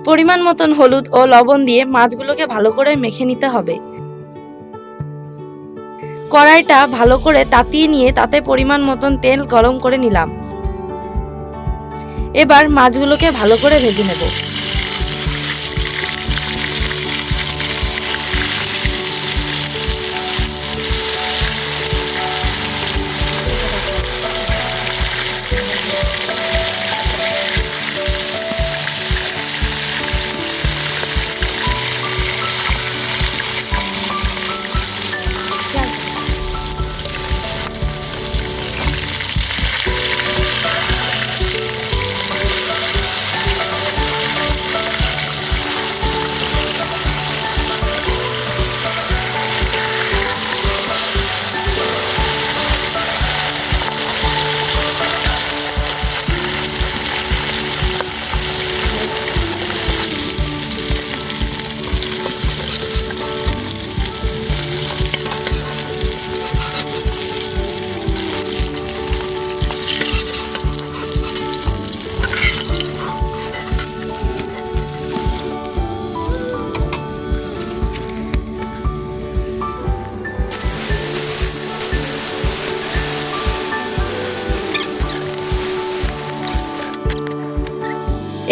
পরিমাণ মতন হলুদ ও লবণ দিয়ে মাছগুলোকে ভালো করে মেখে নিতে হবে। কড়াইটা ভালো করে তাতিয়ে নিয়ে তাতে পরিমাণ মতন তেল গরম করে নিলাম। এবার মাছগুলোকে ভালো করে ভেজে নেব।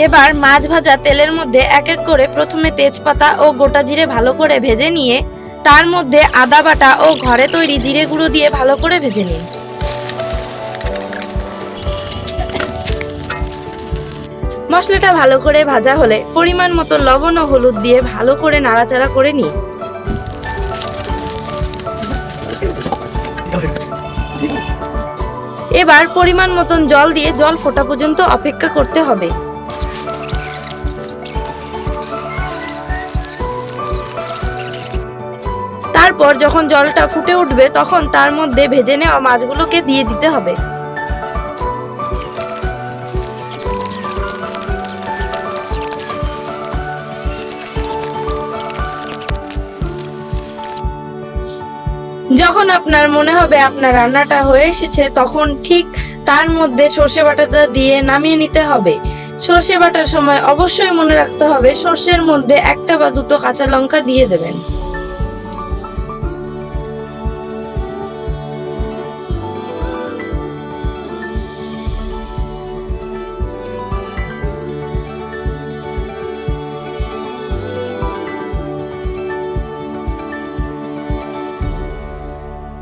এবার মাছ ভাজা তেলের মধ্যে এক এক করে প্রথমে তেজপাতা ও গোটা জিরে ভালো করে ভেজে নিয়ে তার মধ্যে আদা বাটা ও ঘরে তৈরি জিরে গুঁড়ো দিয়ে ভালো করে ভেজে নিন। মশলাটা ভালো করে ভাজা হলে পরিমাণ মতো লবণ ও হলুদ দিয়ে ভালো করে নাড়াচাড়া করে নিন। এবার পরিমাণ মতন জল দিয়ে জল ফোটা পর্যন্ত অপেক্ষা করতে হবে। তারপর যখন জলটা ফুটে উঠবে তখন তার মধ্যে ভেজে নেওয়া মাছগুলোকে দিয়ে দিতে হবে। যখন আপনার মনে হবে আপনার রান্নাটা হয়ে এসেছে তখন ঠিক তার মধ্যে সর্ষে বাটাটা দিয়ে নামিয়ে নিতে হবে। সর্ষে বাটার সময় অবশ্যই মনে রাখতে হবে সর্ষের মধ্যে একটা বা দুটো কাঁচা লঙ্কা দিয়ে দেবেন।